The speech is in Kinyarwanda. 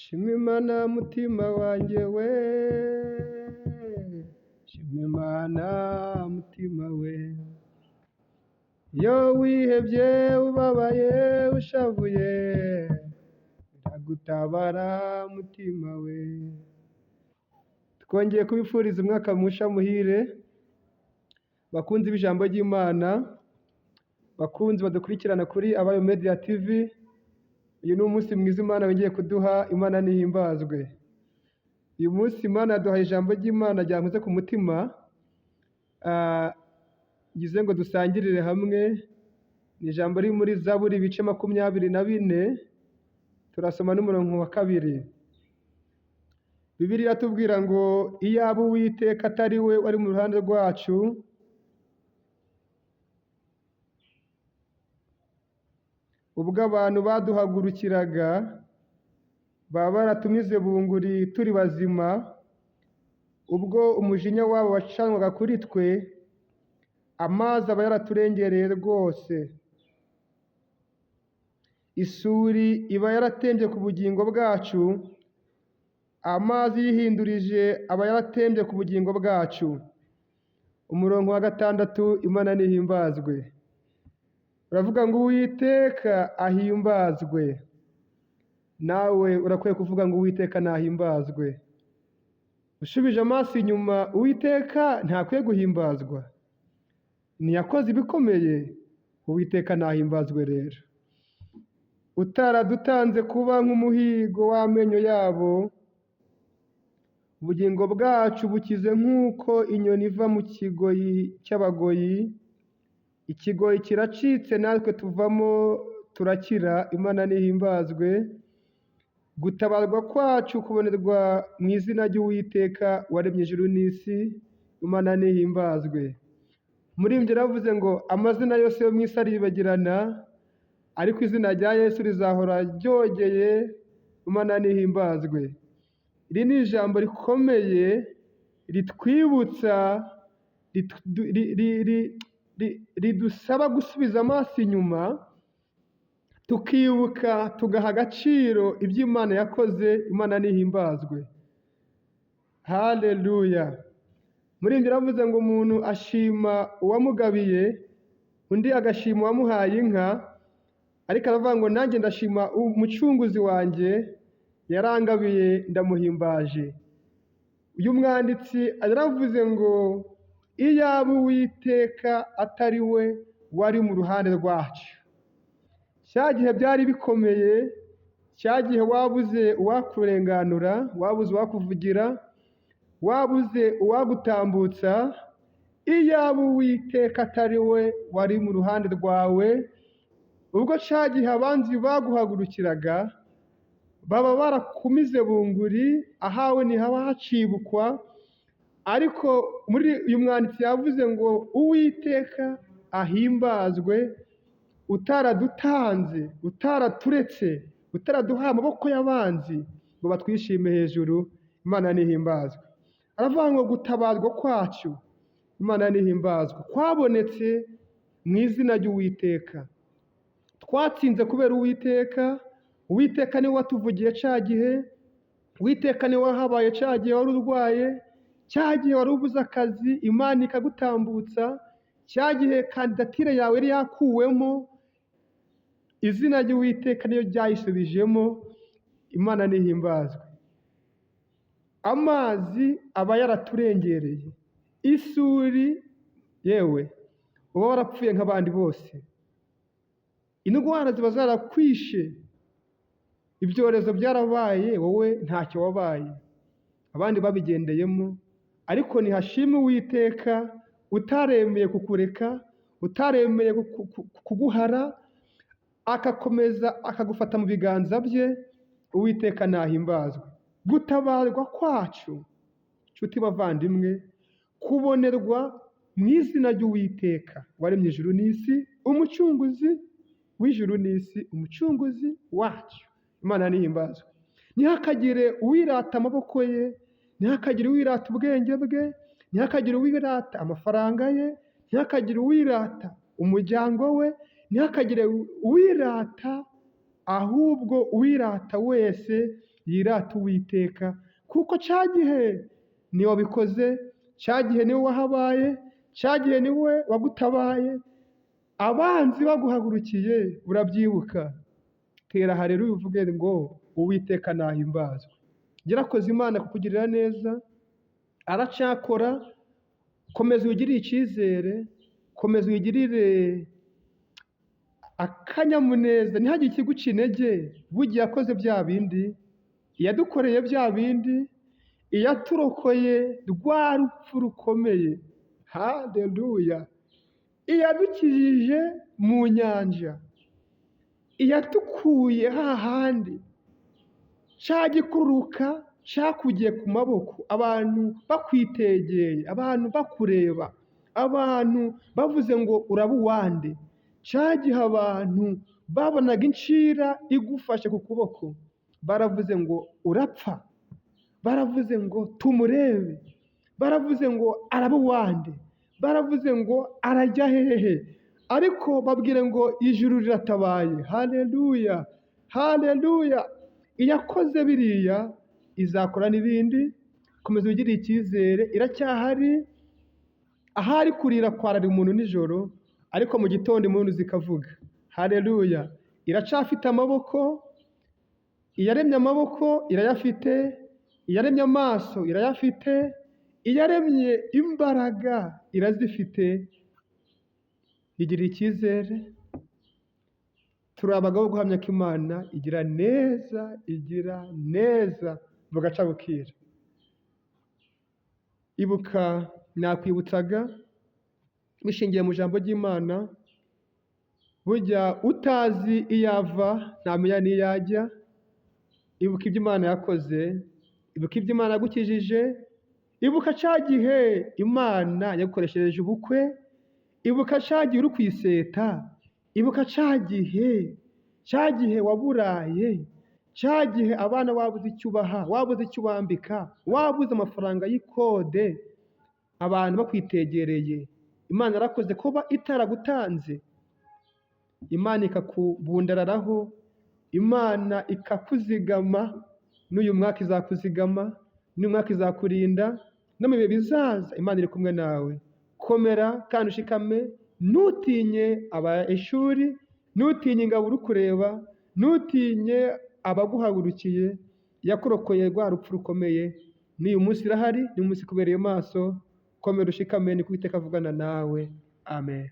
Shima Imana mutima wanjye we, shima Imana mutima we, iyo wihebye ubabaye ushavuye iragutabara mutima we. Twongeye kubifuriza umwaka musha muhire, bakunzi b'ijambo ry'Imana, bakunzi badukurikirana kuri Abayo Media TV. Uyu ni umunsi mwiza Imana yongeye kuduha, Imana nihimbazwe. Uyu munsi Imana yaduhaye ijambo ry'Imana ryankoze ku mutima, ngize ngo dusangirire hamwe. Ni ijambo riri muri Zaburi ibice 24, turasoma n'umurongo wa 2. Bibiliya iratubwira ngo iyaba Uwiteka atari we wari mu ruhande rwacu, ubwo abantu baduhagurukiraga baba baratumize bunguri turi bazima, ubwo umujinya wabo wacanwaga kuri twe, amazi aba yaraturengereye rwose, isuri iba yaratembye ku bugingo bwacu, amazi yihindurije aba yaratembye ku bugingo bwacu. Umurongo wa 6, Imana nihimbazwe. Uravuga ngo Uwiteka ahimbazwe. Nawe urakwiye kuvuga ngo Uwiteka nahimbazwe. Ushubije amaso inyuma, Uwiteka ntakwiye guhimbazwa? Ntiyakoze ibikomeye? Uwiteka nahimbazwe rero. Utaradutanze kuba nk'umuhigo w'amenyo yabo, ubugingo bwacu bukize nk'uko inyoni iva mu kigoyi cy'abagoyi. Ikigoyi kiracitse natwe tuvamo turakira. Imana nihimbazwe. Gutabarwa kwacu kubonerwa mu izina ry'Uwiteka waremye ijuru n'isi. Imana nihimbazwe. Umuririmbyi yaravuze ngo amazina yose yo mu isi aribagirana, ariko izina rya Yesu rizahora ryogeye. Imana nihimbazwe. Iri ni ijambo rikomeye ritwibutsa, ridusaba gusubiza amaso inyuma, tukibuka, tugaha agaciro ibyo Imana yakoze. Imana nihimbazwe. Haleluya. Umuririmbyi yaravuze ngo umuntu ashima uwamugabiye, undi agashima uwamuhaye inka, ariko aravuga ngo nanjye ndashima umucunguzi wanjye yarangabiye, ndamuhimbaje. Uyu mwanditsi yaravuze ngo iyaba Uwiteka atari we wari mu ruhande rwacu. Cya gihe byari bikomeye, cya gihe wabuze uwakurenganura, wabuze uwakuvugira, wabuze uwagutambutsa, iyaba Uwiteka atari we wari mu ruhande rwawe, ubwo cya gihe abanzi baguhagurukiraga baba barakumize bunguri, ahawe ntihaba hacibukwa. Ariko muri uyu mwanditsi yavuze ngo Uwiteka ahimbazwe, utaradutanze, utaraturetse, utaraduhaye amaboko y'abanzi ngo batwishime hejuru. Imana nihimbazwe. Aravuga ngo gutabarwa kwacu, Imana nihimbazwe, kwabonetse mu izina ry'Uwiteka. Twatsinze kubera Uwiteka. Uwiteka niwe watuvugiye cya gihe, Uwiteka niwe wahabaye cya gihe wari urwaye, cya gihe wari ubuze akazi, Imana ikagutambutsa, cya gihe kandidatire yawe yari yakuwemo, izina ry'Uwiteka niyo ryayisubijemo. Imana nihimbazwe. Amazi aba yaraturengereye, isuri yewe uba warapfuye nk'abandi bose, indwara ziba zarakwishe, ibyorezo byarabaye, wowe ntacyo wabaye, abandi babigendeyemo. Ariko ntihashime Uwiteka utaremeye kukureka, utaremeye kuguhara, akakomeza akagufata mu biganza bye. Uwiteka nahimbazwe. Gutabarwa kwacu, nshuti bavandimwe, kubonerwa mu izina ry'Uwiteka waremye ijuru n'isi, umucunguzi w'ijuru n'isi, umucunguzi wacu. Imana nihimbazwe. Ntihakagire uwirata amaboko ye, ntihakagire uwirata ubwenge bwe, ntihakagire uwirata amafaranga ye, ntihakagire uwirata umuryango we, ntihakagire uwirata, ahubwo uwirata wese yirate Uwiteka, kuko cya gihe niwe wabikoze, cya gihe niwe wahabaye, cya gihe niwe wagutabaye, abanzi baguhagurukiye urabyibuka. Tera haleluya uvuge ngo Uwiteka nahimbazwe. Yarakoze Imana kukugirira neza, aracyakora. Komeza wigirire icyizere, komeza wigirire akanyamuneza, ntihagire ikiguca intege. Bugiye yakoze bya bindi, yadukoreye bya bindi, iyaturokoye rwa rupfu rukomeye, haleluya, iyadukijije mu nyanja, iyatukuye hahandi cya gikururuka cyakugiye ku maboko, abantu bakwitegeye, abantu bakureba, abantu bavuze ngo uraba uwande. Cya gihe abantu babonaga incira igufashe ku kuboko, baravuze ngo urapfa, baravuze ngo tumurebe, baravuze ngo araba uwande, baravuze ngo arajya hehe, ariko babwire ngo ijuru riratabaye. Haleluya, haleluya. Iyakoze biriya izakora n'ibindi. Komeza wigirire icyizere, iracyahari. Ahari kurira kwarari umuntu nijoro, ariko mu gitondo impundu zikavuga. Haleluya. Iracyafite amaboko, iyaremye amaboko irayafite, iyaremye amaso irayafite, iyaremye imbaraga irazifite. Igirire icyizere. Turi abagabo guhamya ko Imana igira neza, igira neza bugaca bukira. Ibuka nakwibutsaga bishingiye mu ijambo ry'Imana, burya utazi iyo ava ntamenya n'iyo ajya. Ibuka ibyo Imana yakoze, ibuka ibyo Imana yagukijije, ibuka cya gihe Imana yagukoreshereje ubukwe, ibuka cya gihe uri ku iseta, ibuka cya gihe waburaye, cya gihe abana wabuze icyo ubaha, wabuze icyo ubambika, wabuze amafaranga y'ikode, abantu bakwitegereye. Imana yarakoze kuba itaragutanze, Imana ikakubundararaho, Imana ikakuzigama. N'uyu mwaka izakuzigama, n'uyu mwaka izakurinda, no mu bihe bizaza Imana iri kumwe nawe. Komera kandi ushikame, ntutinye abanyeshuri, ntutinye ingabo uri kureba, ntutinye abaguhagurukiye. Yakurokoye rwa rupfu rukomeye, n'uyu munsi irahari, n'uyu munsi ikubereye maso. Komera ushikame, ni ko Uwiteka avugana nawe. Amen.